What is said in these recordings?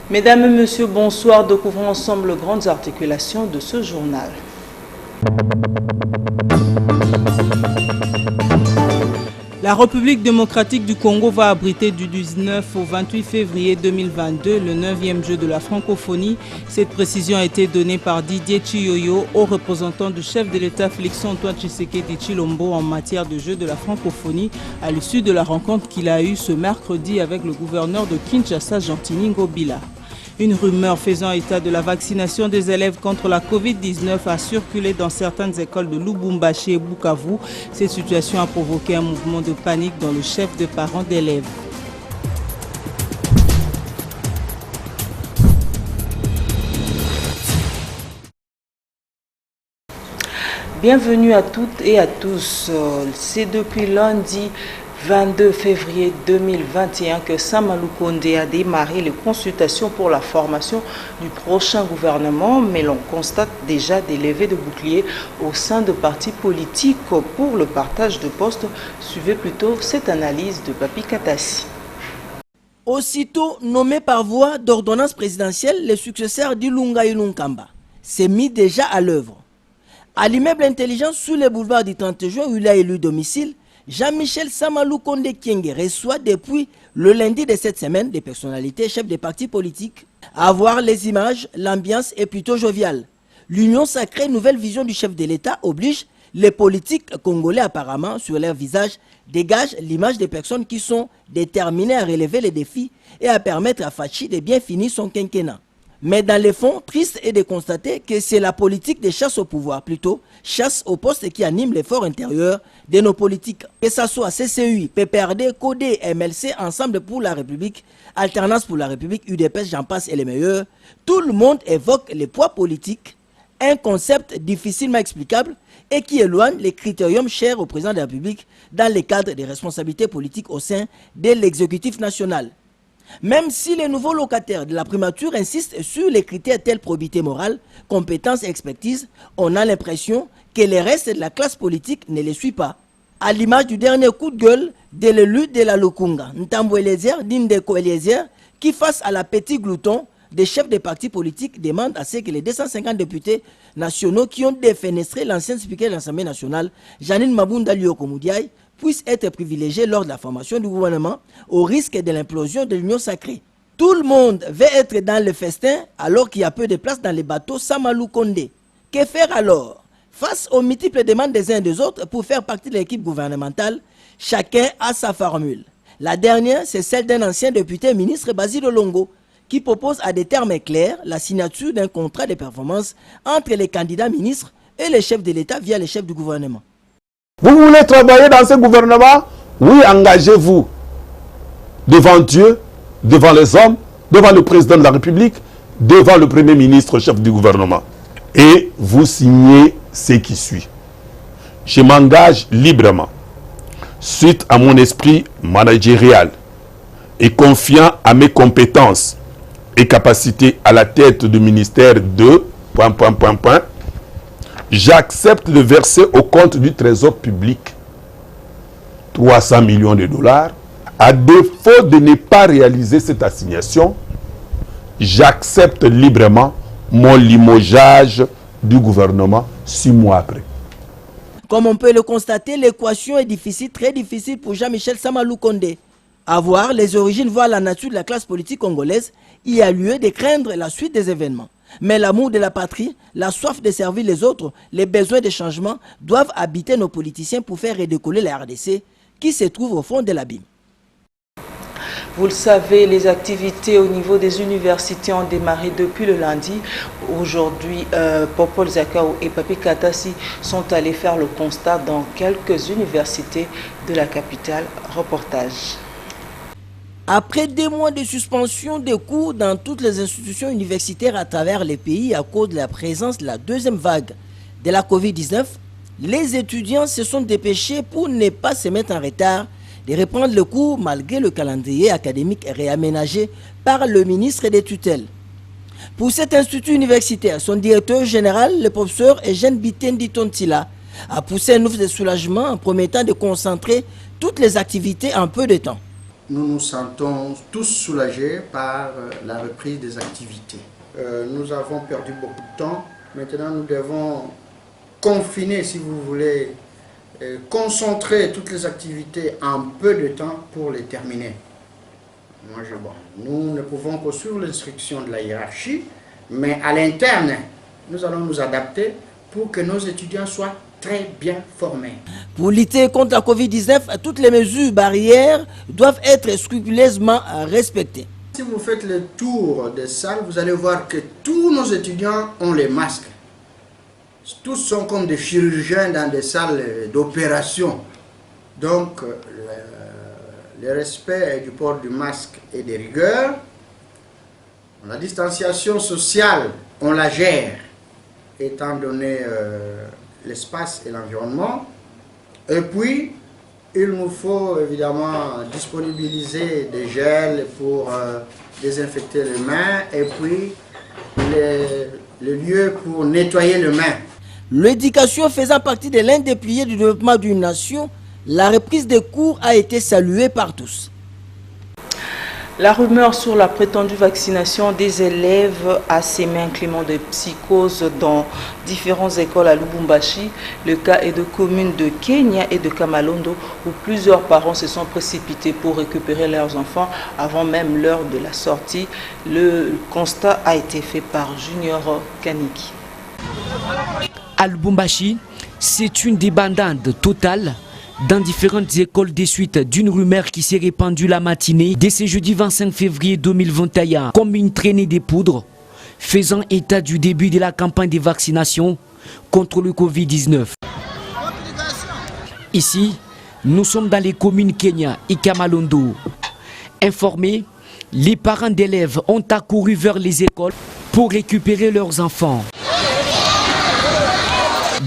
Mesdames et messieurs, bonsoir. Découvrons ensemble les grandes articulations de ce journal. La République démocratique du Congo va abriter du 19 au 28 février 2022 le 9e jeu de la francophonie. Cette précision a été donnée par Didier Chiyoyo au représentant du chef de l'État Félix-Antoine Tshisekedi Tshilombo en matière de jeu de la francophonie à l'issue de la rencontre qu'il a eue ce mercredi avec le gouverneur de Kinshasa, Jean-Tini Ngobila. Une rumeur faisant état de la vaccination des élèves contre la Covid-19 a circulé dans certaines écoles de Lubumbashi et Bukavu. Cette situation a provoqué un mouvement de panique dans le chef de parents d'élèves. Bienvenue à toutes et à tous. C'est depuis lundi 22 février 2021 que Samalou Kondé a démarré les consultations pour la formation du prochain gouvernement, mais l'on constate déjà des levées de boucliers au sein de partis politiques pour le partage de postes. Suivez plutôt cette analyse de Papi Katassi. Aussitôt nommé par voie d'ordonnance présidentielle, le successeur d'Ilunga Ilunkamba s'est mis déjà à l'œuvre. À l'immeuble Intelligence sous les boulevards du 30 juin où il a élu domicile, Jean-Michel Samalou Kondé Kyenge reçoit depuis le lundi de cette semaine des personnalités chefs des partis politiques. À voir les images, l'ambiance est plutôt joviale. L'union sacrée, nouvelle vision du chef de l'État oblige les politiques congolais apparemment sur leur visage dégage l'image des personnes qui sont déterminées à relever les défis et à permettre à Fachi de bien finir son quinquennat. Mais dans les fonds, triste est de constater que c'est la politique de chasse au pouvoir, plutôt chasse au poste qui anime l'effort intérieur de nos politiques. Que ce soit CCUI, PPRD, CODE, MLC, Ensemble pour la République, Alternance pour la République, UDPS, j'en passe et les meilleurs, tout le monde évoque les poids politiques, un concept difficilement explicable et qui éloigne les critériums chers au président de la République dans le cadre des responsabilités politiques au sein de l'exécutif national. Même si les nouveaux locataires de la primature insistent sur les critères tels probité morale, compétence et expertise, on a l'impression que le reste de la classe politique ne les suit pas. À l'image du dernier coup de gueule de l'élu de la Lukunga, Ntambo Eliezer, Dindeko Eliezer, qui face à la petite glouton des chefs des partis politiques demande à ce que les 250 députés nationaux qui ont défenestré l'ancien speaker de l'Assemblée nationale, Janine Mabunda Lioko Moudiaï, puissent être privilégiés lors de la formation du gouvernement au risque de l'implosion de l'Union sacrée. Tout le monde veut être dans le festin alors qu'il y a peu de place dans les bateaux Samalou Kondé. Que faire alors? Face aux multiples demandes des uns et des autres pour faire partie de l'équipe gouvernementale, chacun a sa formule. La dernière, c'est celle d'un ancien député ministre Basile Longo, qui propose à des termes clairs la signature d'un contrat de performance entre les candidats ministres et les chefs de l'État via les chefs du gouvernement. Vous voulez travailler dans ce gouvernement? Oui, engagez-vous devant Dieu, devant les hommes, devant le président de la République, devant le premier ministre, chef du gouvernement. Et vous signez ce qui suit. Je m'engage librement, suite à mon esprit managérial et confiant à mes compétences et capacités à la tête du ministère de... J'accepte de verser au compte du trésor public 300 millions de dollars. À défaut de ne pas réaliser cette assignation, j'accepte librement mon limogeage du gouvernement 6 mois après. Comme on peut le constater, l'équation est difficile, très difficile pour Jean-Michel Samalou Kondé. À voir les origines, voire la nature de la classe politique congolaise, il y a lieu de craindre la suite des événements. Mais l'amour de la patrie, la soif de servir les autres, les besoins de changement doivent habiter nos politiciens pour faire redécoller la RDC qui se trouve au fond de l'abîme. Vous le savez, les activités au niveau des universités ont démarré depuis le lundi. Aujourd'hui, Popol Zakao et Papi Katasi sont allés faire le constat dans quelques universités de la capitale. Reportage. Après 2 mois de suspension des cours dans toutes les institutions universitaires à travers les pays à cause de la présence de la deuxième vague de la Covid-19, les étudiants se sont dépêchés pour ne pas se mettre en retard de reprendre le cours malgré le calendrier académique réaménagé par le ministre des tutelles. Pour cet institut universitaire, son directeur général, le professeur Eugène Bitendi Tontila, a poussé un ouf de soulagement en promettant de concentrer toutes les activités en peu de temps. Nous nous sentons tous soulagés par la reprise des activités. Nous avons perdu beaucoup de temps. Maintenant, nous devons confiner, si vous voulez, concentrer toutes les activités en peu de temps pour les terminer. Nous ne pouvons que suivre l'instruction de la hiérarchie, mais à l'interne, nous allons nous adapter pour que nos étudiants soient très bien formés. Pour lutter contre la Covid-19, toutes les mesures barrières doivent être scrupuleusement respectées. Si vous faites le tour des salles, vous allez voir que tous nos étudiants ont les masques. Tous sont comme des chirurgiens dans des salles d'opération. Donc, le respect du port du masque et des rigueurs, la distanciation sociale, on la gère, étant donné l'espace et l'environnement. Et puis, il nous faut évidemment disponibiliser des gels pour désinfecter les mains et puis les lieux pour nettoyer les mains. L'éducation faisant partie de l'un des piliers du développement d'une nation, la reprise des cours a été saluée par tous. La rumeur sur la prétendue vaccination des élèves a sémé un climat de psychose dans différentes écoles à Lubumbashi. Le cas est de communes de Kenya et de Kamalondo où plusieurs parents se sont précipités pour récupérer leurs enfants avant même l'heure de la sortie. Le constat a été fait par Junior Kaniki. À Lubumbashi, c'est une débandade totale dans différentes écoles des suites d'une rumeur qui s'est répandue la matinée dès ce jeudi 25 février 2021 comme une traînée de poudre faisant état du début de la campagne de vaccination contre le Covid-19. Ici, nous sommes dans les communes Kenya et Kamalondo. Informés, les parents d'élèves ont accouru vers les écoles pour récupérer leurs enfants.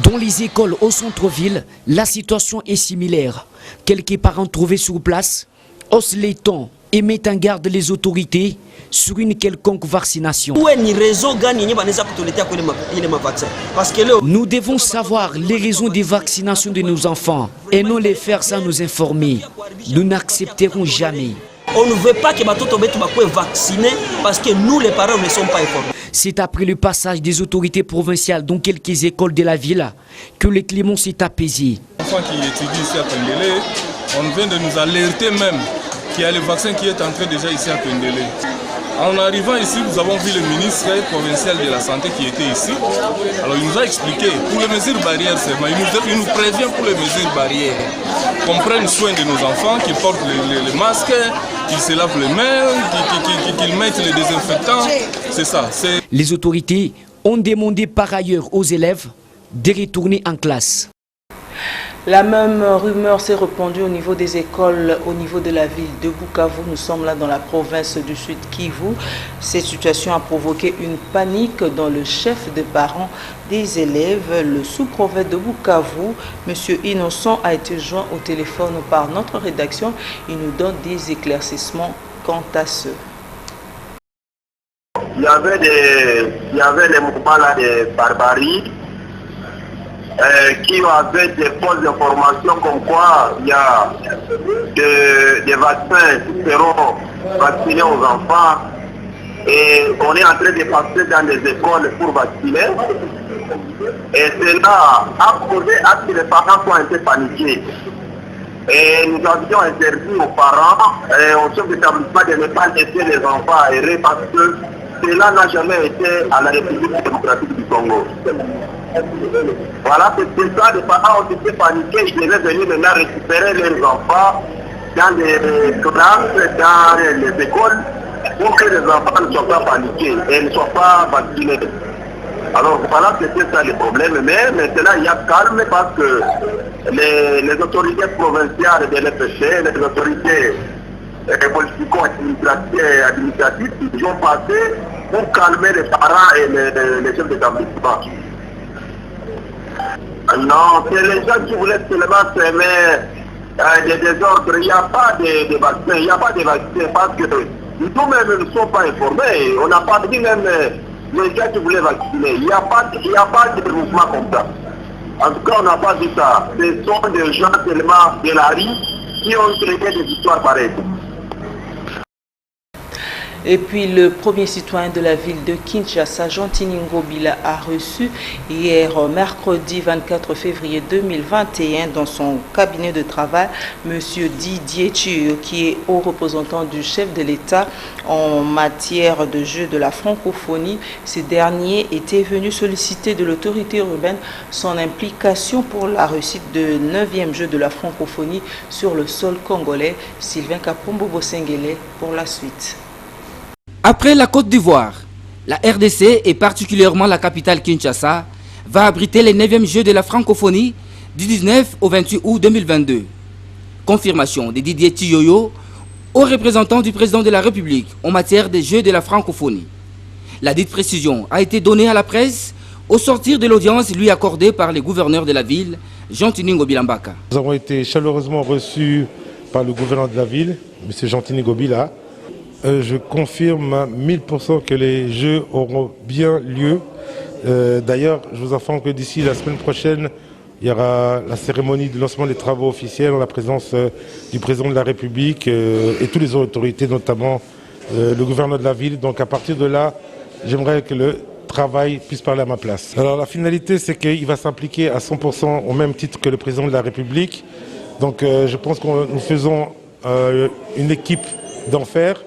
Dans les écoles au centre-ville, la situation est similaire. Quelques parents trouvés sur place haussent les tons et mettent en garde les autorités sur une quelconque vaccination. Nous devons savoir les raisons des vaccinations de nos enfants et non les faire sans nous informer. Nous n'accepterons jamais. On ne veut pas que Batoto soit vacciné parce que nous, les parents, ne sommes pas informés. C'est après le passage des autorités provinciales dans quelques écoles de la ville que le climat s'est apaisé. Les enfants qui étudient ici à Pendélé, on vient de nous alerter même qu'il y a le vaccin qui est entré déjà ici à Pendélé. En arrivant ici, nous avons vu le ministre provincial de la Santé qui était ici. Alors il nous a expliqué, pour les mesures barrières seulement, il nous prévient pour les mesures barrières. Qu'on prenne soin de nos enfants, qu'ils portent les masques, qu'ils se lavent les mains, qu'ils mettent les désinfectants. C'est ça. Les autorités ont demandé par ailleurs aux élèves de retourner en classe. La même rumeur s'est répandue au niveau des écoles, au niveau de la ville de Bukavu. Nous sommes là dans la province du Sud Kivu. Cette situation a provoqué une panique dans le chef de parents des élèves. Le sous-préfet de Bukavu, M. Innocent, a été joint au téléphone par notre rédaction. Il nous donne des éclaircissements quant à ce. Il y avait des mouvements là de barbarie. Qui avaient des fausses informations comme quoi il y a des vaccins qui seront vaccinés aux enfants et on est en train de passer dans des écoles pour vacciner et cela a causé à ce que les parents soient un peu paniqués. Et nous avions interdit aux parents et aux chefs d'établissement de ne pas laisser les enfants aérer parce que cela n'a jamais été à la République démocratique du Congo. Voilà, c'est ça, les parents ont été paniqués, ils devaient venir maintenant récupérer leurs enfants dans les classes, dans les écoles, pour que les enfants ne soient pas paniqués et ne soient pas vaccinés. Alors voilà, c'était ça le problème. Mais maintenant, il y a calme parce que les autorités provinciales de l'FPC, les autorités politico-administratives, ils ont passé pour calmer les parents et les chefs d'établissement. Non, c'est les gens qui voulaient seulement s'aimer des désordres. Il n'y a pas de vaccin, il n'y a pas de vaccin parce que nous-mêmes ne sommes pas informés. On n'a pas dit même les gens qui voulaient vacciner. Il n'y a pas de mouvement comme ça. En tout cas, on n'a pas dit ça. Ce sont des gens seulement de la rue qui ont créé des histoires pareilles. Et puis le premier citoyen de la ville de Kinshasa, Jean-Tini Ngobila, a reçu hier, mercredi 24 février 2021, dans son cabinet de travail, M. Didier Chiyo, qui est haut représentant du chef de l'État en matière de jeux de la francophonie. Ces derniers étaient venus solliciter de l'autorité urbaine son implication pour la réussite de 9e jeu de la francophonie sur le sol congolais. Sylvain Kapombo Bosengele pour la suite. Après la Côte d'Ivoire, la RDC et particulièrement la capitale Kinshasa va abriter les 9e Jeux de la francophonie du 19 au 28 août 2022. Confirmation de Didier Chiyoyo, au représentant du président de la République en matière des Jeux de la francophonie. La dite précision a été donnée à la presse au sortir de l'audience lui accordée par le gouverneur de la ville, Jean-Tini Ngobila Mbaka. Nous avons été chaleureusement reçus par le gouverneur de la ville, M. Jean-Tini Ngobila. Je confirme 1000% que les Jeux auront bien lieu. D'ailleurs, je vous informe que d'ici la semaine prochaine, il y aura la cérémonie de lancement des travaux officiels en la présence du président de la République et toutes les autorités, notamment le gouverneur de la ville. Donc à partir de là, j'aimerais que le travail puisse parler à ma place. Alors la finalité, c'est qu'il va s'impliquer à 100% au même titre que le président de la République. Donc je pense que nous faisons une équipe d'enfer.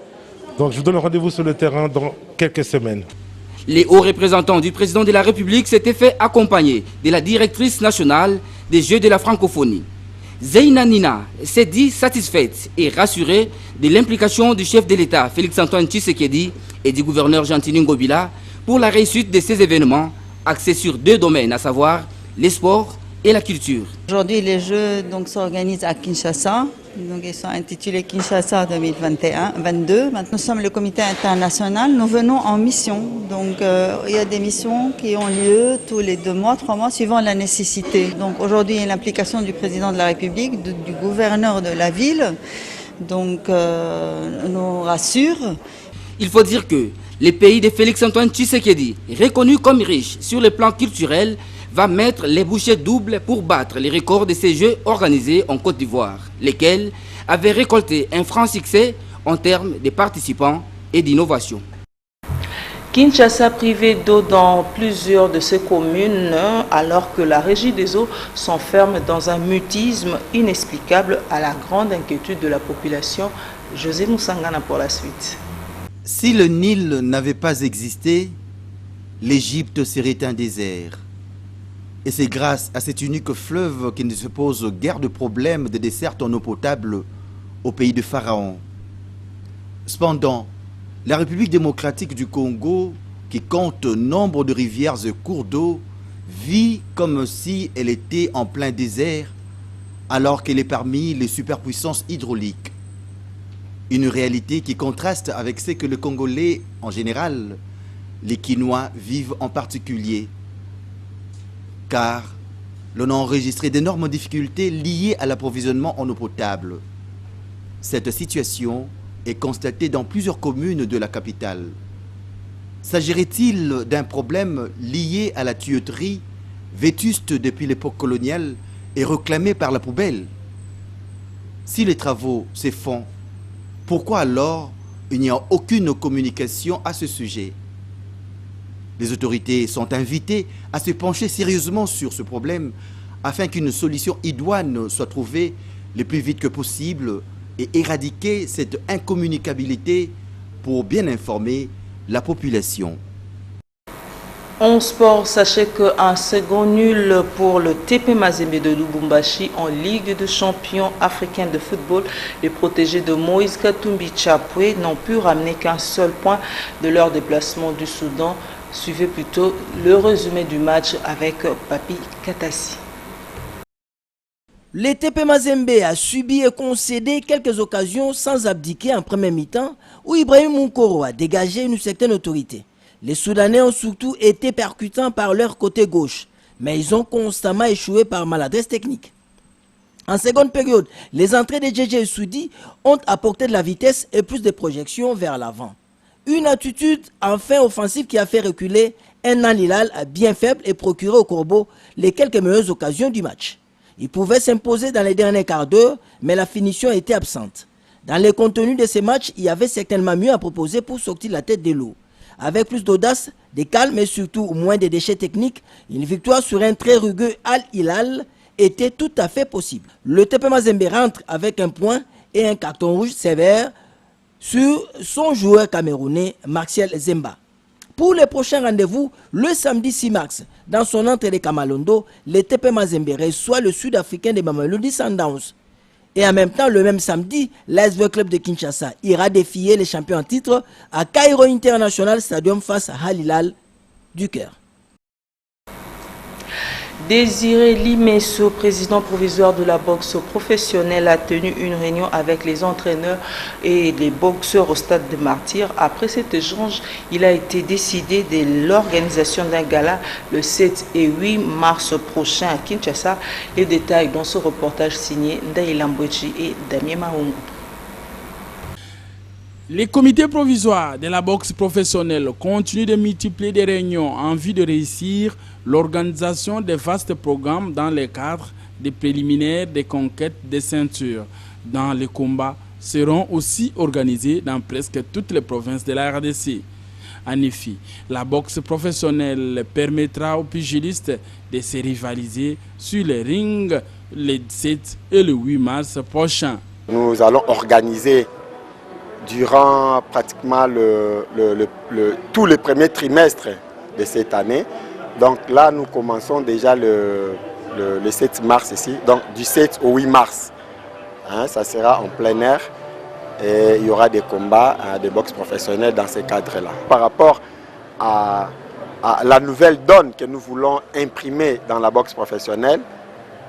Donc je vous donne rendez-vous sur le terrain dans quelques semaines. Les hauts représentants du président de la République s'étaient fait accompagner de la directrice nationale des Jeux de la francophonie. Zeina Nina s'est dit satisfaite et rassurée de l'implication du chef de l'État Félix-Antoine Tshisekedi et du gouverneur Jean-Tini Ngobila pour la réussite de ces événements axés sur 2 domaines, à savoir les sports et la culture. Aujourd'hui, les Jeux s'organisent à Kinshasa. Donc, ils sont intitulés Kinshasa 2021-22. Maintenant, nous sommes le comité international. Nous venons en mission. Donc, il y a des missions qui ont lieu tous les 2 mois, 3 mois, suivant la nécessité. Donc, aujourd'hui, il y a l'implication du président de la République, du gouverneur de la ville. Donc, nous rassure. Il faut dire que le pays de Félix-Antoine Tshisekedi, reconnu comme riche sur le plan culturel, va mettre les bouchées doubles pour battre les records de ces Jeux organisés en Côte d'Ivoire, lesquels avaient récolté un franc succès en termes de participants et d'innovation. Kinshasa privé d'eau dans plusieurs de ses communes, alors que la régie des eaux s'enferme dans un mutisme inexplicable à la grande inquiétude de la population. José Moussangana pour la suite. Si le Nil n'avait pas existé, l'Égypte serait un désert. Et c'est grâce à cet unique fleuve qu'il ne se pose guère de problème de desserte en eau potable au pays de Pharaon. Cependant, la République démocratique du Congo, qui compte nombre de rivières et cours d'eau, vit comme si elle était en plein désert, alors qu'elle est parmi les superpuissances hydrauliques. Une réalité qui contraste avec ce que les Congolais en général, les Kinois vivent en particulier. Car l'on a enregistré d'énormes difficultés liées à l'approvisionnement en eau potable. Cette situation est constatée dans plusieurs communes de la capitale. S'agirait-il d'un problème lié à la tuyauterie, vétuste depuis l'époque coloniale et réclamée par la poubelle? Si les travaux se font, pourquoi alors il n'y a aucune communication à ce sujet? Les autorités sont invitées à se pencher sérieusement sur ce problème afin qu'une solution idoine soit trouvée le plus vite que possible et éradiquer cette incommunicabilité pour bien informer la population. En sport, sachez qu'un second nul pour le TP Mazembe de Lubumbashi en Ligue de champions africains de football. Les protégés de Moïse Katumbi Chapwe n'ont pu ramener qu'un seul point de leur déplacement du Soudan. Suivez plutôt le résumé du match avec Papi Katassi. Le TP Mazembe a subi et concédé quelques occasions sans abdiquer en première mi-temps où Ibrahim Moukoro a dégagé une certaine autorité. Les Soudanais ont surtout été percutants par leur côté gauche, mais ils ont constamment échoué par maladresse technique. En seconde période, les entrées de JJ Soudi ont apporté de la vitesse et plus de projections vers l'avant. Une attitude enfin offensive qui a fait reculer un Al Hilal bien faible et procuré au Corbeau les quelques meilleures occasions du match. Il pouvait s'imposer dans les derniers quarts d'heure, mais la finition était absente. Dans les contenus de ces matchs, il y avait certainement mieux à proposer pour sortir la tête de l'eau. Avec plus d'audace, de calme et surtout moins de déchets techniques, une victoire sur un très rugueux Al Hilal était tout à fait possible. Le TP Mazembe rentre avec un point et un carton rouge sévère sur son joueur camerounais Martial Zemba. Pour les prochains rendez-vous, le samedi 6 mars, dans son entrée de Kamalondo, le TP Mazembe reçoit le Sud-Africain de Mamelodi Sundowns. Et en même temps, le même samedi, l'ASV Club de Kinshasa ira défier les champions en titre à Cairo International Stadium face à Al Hilal du Caire. Désiré Limesso, président provisoire de la boxe professionnelle, a tenu une réunion avec les entraîneurs et les boxeurs au stade de Martyrs. Après cet échange, il a été décidé de l'organisation d'un gala le 7 et 8 mars prochain à Kinshasa. Les détails dans ce reportage signé Ndaï Lambouchi et Damien Mahongo. Les comités provisoires de la boxe professionnelle continuent de multiplier des réunions en vue de réussir l'organisation de vastes programmes dans le cadre des préliminaires des conquêtes des ceintures. Dans les combats seront aussi organisés dans presque toutes les provinces de la RDC. En effet, la boxe professionnelle permettra aux pugilistes de se rivaliser sur les rings les 7 et le 8 mars prochains. Nous allons organiser durant pratiquement tous les premiers trimestres de cette année. Donc là, nous commençons déjà le 7 mars ici, donc du 7 au 8 mars. Ça sera en plein air et il y aura des combats de boxe professionnelle dans ces cadres-là. Par rapport à la nouvelle donne que nous voulons imprimer dans la boxe professionnelle,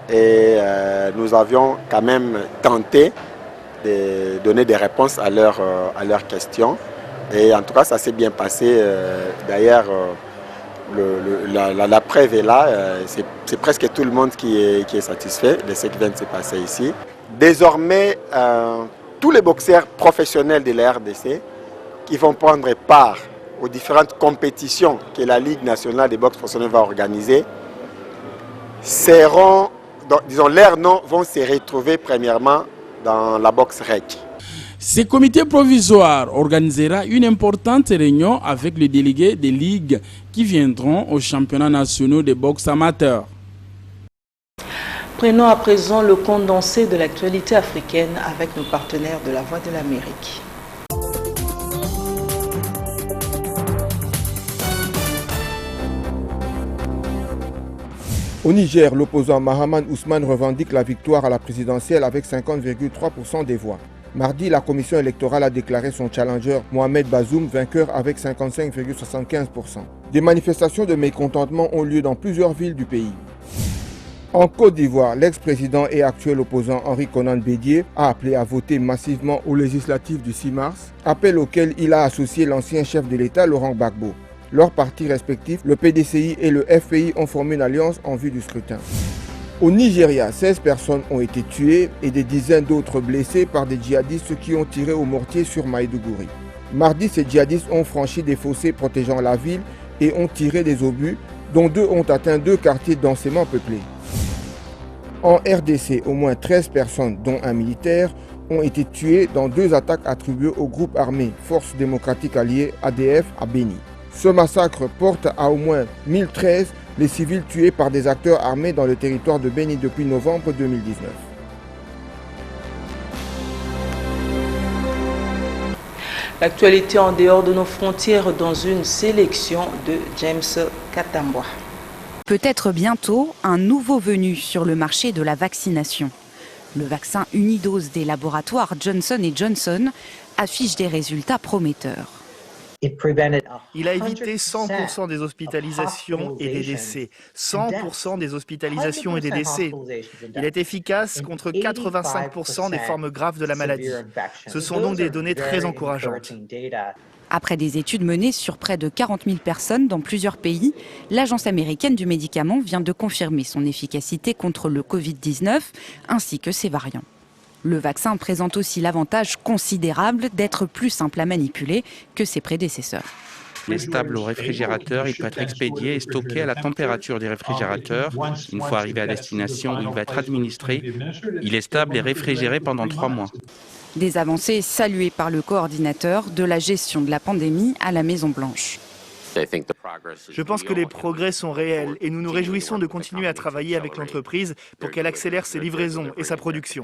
et nous avions quand même tenté de donner des réponses à leurs questions. Et en tout cas, ça s'est bien passé. D'ailleurs, la preuve est là. C'est presque tout le monde qui est satisfait de ce qui vient de se passer ici. Désormais, tous les boxeurs professionnels de la RDC qui vont prendre part aux différentes compétitions que la Ligue nationale des boxe professionnels va organiser seront, disons, leurs noms vont se retrouver premièrement dans la boxe REC. Ce comité provisoire organisera une importante réunion avec les délégués des ligues qui viendront aux championnats nationaux de boxe amateur. Prenons à présent le condensé de l'actualité africaine avec nos partenaires de la Voix de l'Amérique. Au Niger, l'opposant Mahaman Ousmane revendique la victoire à la présidentielle avec 50,3% des voix. Mardi, la commission électorale a déclaré son challenger Mohamed Bazoum vainqueur avec 55,75%. Des manifestations de mécontentement ont lieu dans plusieurs villes du pays. En Côte d'Ivoire, l'ex-président et actuel opposant Henri Konan Bédié a appelé à voter massivement aux législatives du 6 mars, appel auquel il a associé l'ancien chef de l'État Laurent Gbagbo. Leurs partis respectifs, le PDCI et le FPI, ont formé une alliance en vue du scrutin. Au Nigeria, 16 personnes ont été tuées et des dizaines d'autres blessées par des djihadistes qui ont tiré au mortier sur Maïdougouri. Mardi, ces djihadistes ont franchi des fossés protégeant la ville et ont tiré des obus, dont 2 ont atteint 2 quartiers densément peuplés. En RDC, au moins 13 personnes, dont un militaire, ont été tuées dans 2 attaques attribuées au groupe armé Forces démocratiques alliées ADF à Béni. Ce massacre porte à au moins 1013 les civils tués par des acteurs armés dans le territoire de Béni depuis novembre 2019. L'actualité en dehors de nos frontières dans une sélection de James Katambwa. Peut-être bientôt un nouveau venu sur le marché de la vaccination. Le vaccin unidose des laboratoires Johnson & Johnson affiche des résultats prometteurs. Il a évité 100% des hospitalisations et des décès. 100% des hospitalisations et des décès. Il est efficace contre 85% des formes graves de la maladie. Ce sont donc des données très encourageantes. Après des études menées sur près de 40 000 personnes dans plusieurs pays, l'Agence américaine du médicament vient de confirmer son efficacité contre le Covid-19 ainsi que ses variants. Le vaccin présente aussi l'avantage considérable d'être plus simple à manipuler que ses prédécesseurs. Il est stable au réfrigérateur, il peut être expédié et stocké à la température des réfrigérateurs. Une fois arrivé à destination, il va être administré. Il est stable et réfrigéré pendant 3 mois. Des avancées saluées par le coordinateur de la gestion de la pandémie à la Maison-Blanche. Je pense que les progrès sont réels et nous nous réjouissons de continuer à travailler avec l'entreprise pour qu'elle accélère ses livraisons et sa production.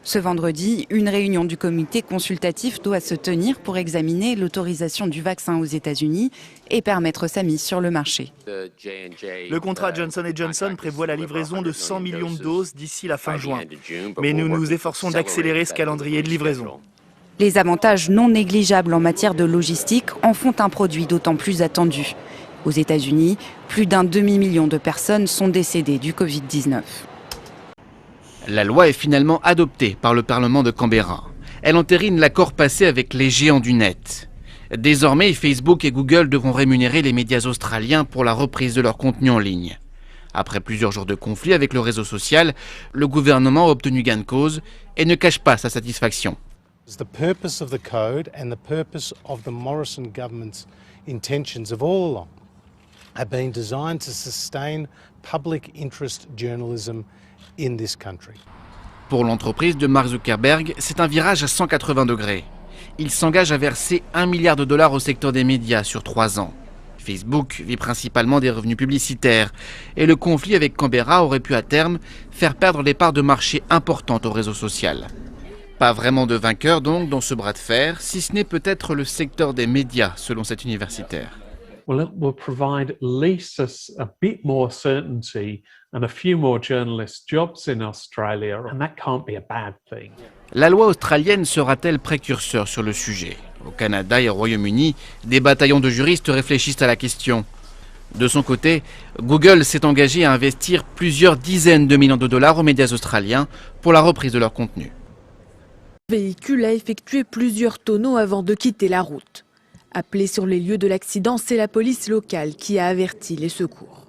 Ce vendredi, une réunion du comité consultatif doit se tenir pour examiner l'autorisation du vaccin aux États-Unis et permettre sa mise sur le marché. Le contrat Johnson & Johnson prévoit la livraison de 100 millions de doses d'ici la fin juin. Mais nous nous efforçons d'accélérer ce calendrier de livraison. Les avantages non négligeables en matière de logistique en font un produit d'autant plus attendu. Aux États-Unis, plus d'1 demi-million de personnes sont décédées du Covid-19. La loi est finalement adoptée par le Parlement de Canberra. Elle entérine l'accord passé avec les géants du net. Désormais, Facebook et Google devront rémunérer les médias australiens pour la reprise de leur contenu en ligne. Après plusieurs jours de conflit avec le réseau social, le gouvernement a obtenu gain de cause et ne cache pas sa satisfaction. The purpose of the code and the purpose of the Morrison government's intentions of all along have been designed to sustain public interest journalism in this country. Pour l'entreprise de Mark Zuckerberg, c'est un virage à 180 degrés. Il s'engage à verser $1 milliard au secteur des médias sur 3 ans. Facebook vit principalement des revenus publicitaires et le conflit avec Canberra aurait pu à terme faire perdre des parts de marché importantes au réseau social. Pas vraiment de vainqueur donc dans ce bras de fer, si ce n'est peut-être le secteur des médias selon cet universitaire. Well, it will provide at least a bit more certainty and a few more journalist jobs in Australia, and that can't be a bad thing. La loi australienne sera-t-elle précurseur sur le sujet? Au Canada et au Royaume-Uni, des bataillons de juristes réfléchissent à la question. De son côté, Google s'est engagé à investir plusieurs dizaines de millions de dollars aux médias australiens pour la reprise de leur contenu. Le véhicule a effectué plusieurs tonneaux avant de quitter la route. Appelé sur les lieux de l'accident, c'est la police locale qui a averti les secours.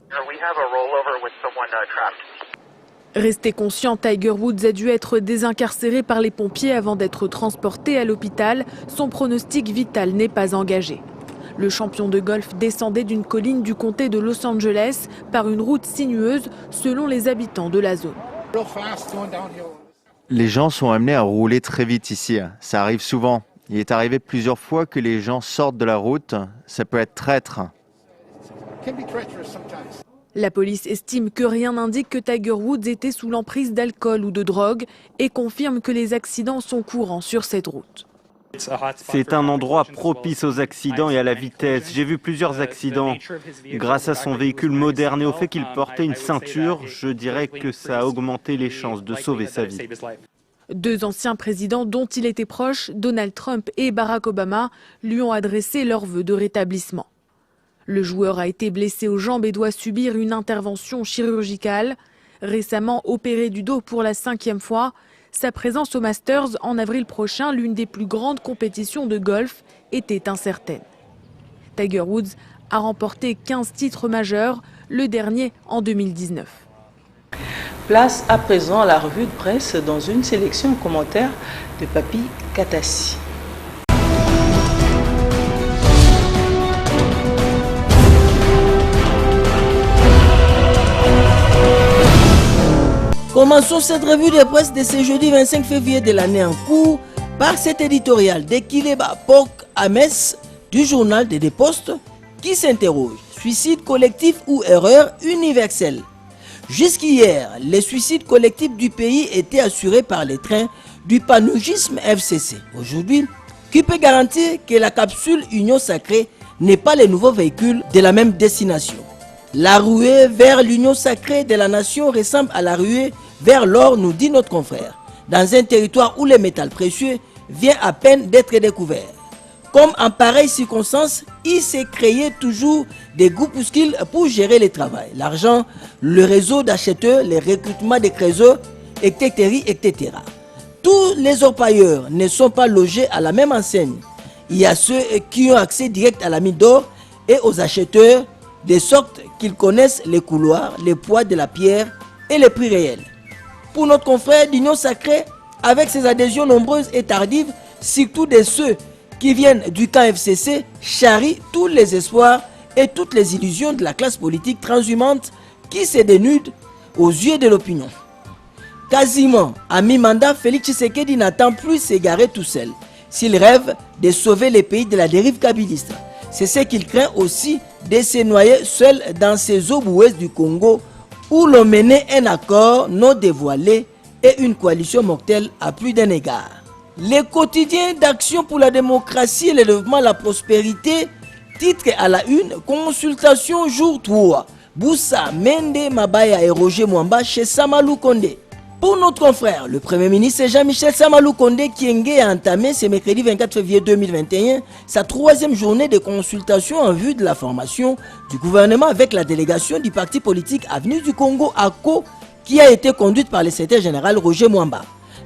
Resté conscient, Tiger Woods a dû être désincarcéré par les pompiers avant d'être transporté à l'hôpital. Son pronostic vital n'est pas engagé. Le champion de golf descendait d'une colline du comté de Los Angeles par une route sinueuse selon les habitants de la zone. Les gens sont amenés à rouler très vite ici. Ça arrive souvent. Il est arrivé plusieurs fois que les gens sortent de la route. Ça peut être traître. La police estime que rien n'indique que Tiger Woods était sous l'emprise d'alcool ou de drogue et confirme que les accidents sont courants sur cette route. C'est un endroit propice aux accidents et à la vitesse. J'ai vu plusieurs accidents. Grâce à son véhicule moderne et au fait qu'il portait une ceinture, je dirais que ça a augmenté les chances de sauver sa vie. 2 anciens présidents dont il était proche, Donald Trump et Barack Obama, lui ont adressé leurs vœux de rétablissement. Le joueur a été blessé aux jambes et doit subir une intervention chirurgicale. Récemment opéré du dos pour la 5e fois, sa présence au Masters en avril prochain, l'une des plus grandes compétitions de golf, était incertaine. Tiger Woods a remporté 15 titres majeurs, le dernier en 2019. Place à présent à la revue de presse dans une sélection commentaire de Papi Katassi. Commençons cette revue de presse de ce jeudi 25 février de l'année en cours par cet éditorial d'Ekileba Pok Ames du journal des Postes qui s'interroge: suicide collectif ou erreur universelle? Jusqu'hier, les suicides collectifs du pays étaient assurés par les trains du Panurgisme FCC. Aujourd'hui, Qui peut garantir que la capsule Union Sacrée n'est pas le nouveau véhicule de la même destination? La ruée vers l'Union Sacrée de la nation ressemble à la ruée vers l'or, nous dit notre confrère, dans un territoire où le métal précieux vient à peine d'être découvert. Comme en pareille circonstance, il s'est créé toujours des groupuscules pour gérer le travail, l'argent, le réseau d'acheteurs, les recrutements des trésors, etc., etc. Tous les orpailleurs ne sont pas logés à la même enseigne. Il y a ceux qui ont accès direct à la mine d'or et aux acheteurs, de sorte qu'ils connaissent les couloirs, les poids de la pierre et les prix réels. Pour notre confrère d'Union Sacrée, avec ses adhésions nombreuses et tardives, surtout de ceux qui viennent du camp FCC, charrie tous les espoirs et toutes les illusions de la classe politique transhumante qui se dénude aux yeux de l'opinion. Quasiment à mi-mandat, Félix Tshisekedi n'attend plus s'égarer tout seul, s'il rêve de sauver les pays de la dérive kabiliste. C'est ce qu'il craint aussi de se noyer seul dans ces eaux boueuses du Congo où l'on menait un accord non dévoilé et une coalition mortelle à plus d'un égard. Les quotidiens d'action pour la démocratie et le développement, la prospérité, titre à la une, consultation jour 3, Boussa, Mende, Mabaya et Roger Mwamba chez Samalou Kondé. Pour notre confrère, le Premier ministre Jean-Michel Samalou Kondé Kyenge a entamé ce mercredi 24 février 2021 sa 3e journée de consultation en vue de la formation du gouvernement avec la délégation du parti politique Avenir du Congo ACO qui a été conduite par le secrétaire général Roger Mwamba.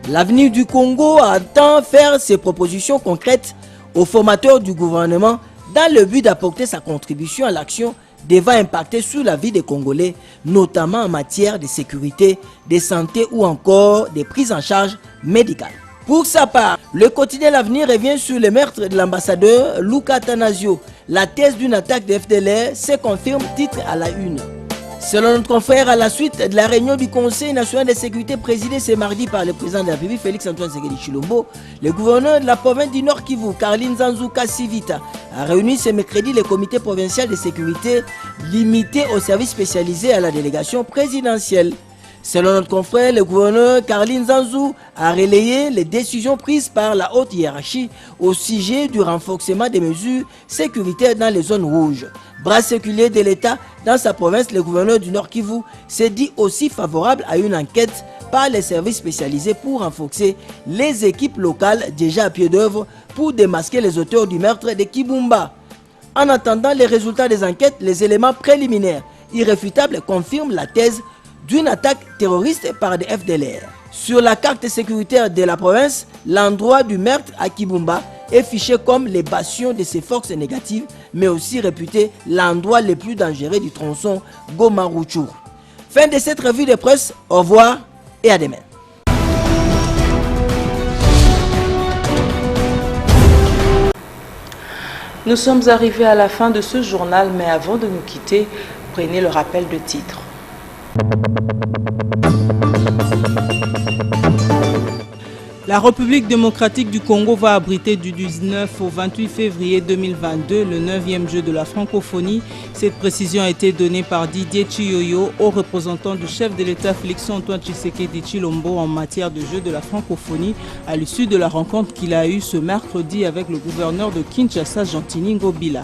L'Avenir du Congo entend faire ses propositions concrètes aux formateurs du gouvernement dans le but d'apporter sa contribution à l'action devant impacter sur la vie des Congolais, notamment en matière de sécurité, de santé ou encore des prises en charge médicales. Pour sa part, le quotidien L'Avenir revient sur le meurtre de l'ambassadeur Luca Tanasio. La thèse d'une attaque de FDLR se confirme, titre à la une. Selon notre confrère, à la suite de la réunion du Conseil national de sécurité présidée ce mardi par le président de la République, Félix-Antoine Tshisekedi Tshilombo, le gouverneur de la province du Nord Kivu, Caroline Zanzou Kassivita, a réuni ce mercredi le comité provincial de sécurité limité aux services spécialisés à la délégation présidentielle. Selon notre confrère, le gouverneur Caroline Zanzou a relayé les décisions prises par la haute hiérarchie au sujet du renforcement des mesures sécuritaires dans les zones rouges. Bras séculier de l'État dans sa province, le gouverneur du Nord Kivu s'est dit aussi favorable à une enquête par les services spécialisés pour renforcer les équipes locales déjà à pied d'œuvre pour démasquer les auteurs du meurtre de Kibumba. En attendant les résultats des enquêtes, les éléments préliminaires irréfutables confirment la thèse d'une attaque terroriste par des FDLR. Sur la carte sécuritaire de la province, l'endroit du meurtre à Kibumba est fiché comme les bastions de ces forces négatives, mais aussi réputé l'endroit le plus dangereux du tronçon Goma-Rutshuru. Fin de cette revue de presse, au revoir et à demain. Nous sommes arrivés à la fin de ce journal, mais avant de nous quitter, prenez le rappel de titre. La République démocratique du Congo va abriter du 19 au 28 février 2022 le 9e jeu de la francophonie. Cette précision a été donnée par Didier Chiyoyo au représentant du chef de l'État Félix-Antoine Tshisekedi Tshilombo en matière de jeu de la francophonie à l'issue de la rencontre qu'il a eue ce mercredi avec le gouverneur de Kinshasa, Jean-Tini Ngobila.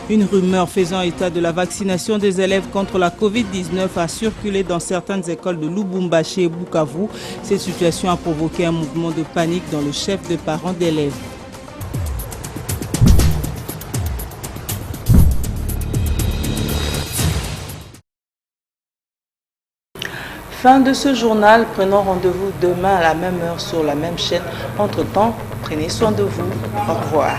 Une rumeur faisant état de la vaccination des élèves contre la Covid-19 a circulé dans certaines écoles de Lubumbashi et Bukavu. Cette situation a provoqué un mouvement de panique dans le chef de parents d'élèves. Fin de ce journal, prenons rendez-vous demain à la même heure sur la même chaîne. Entre-temps, prenez soin de vous. Au revoir.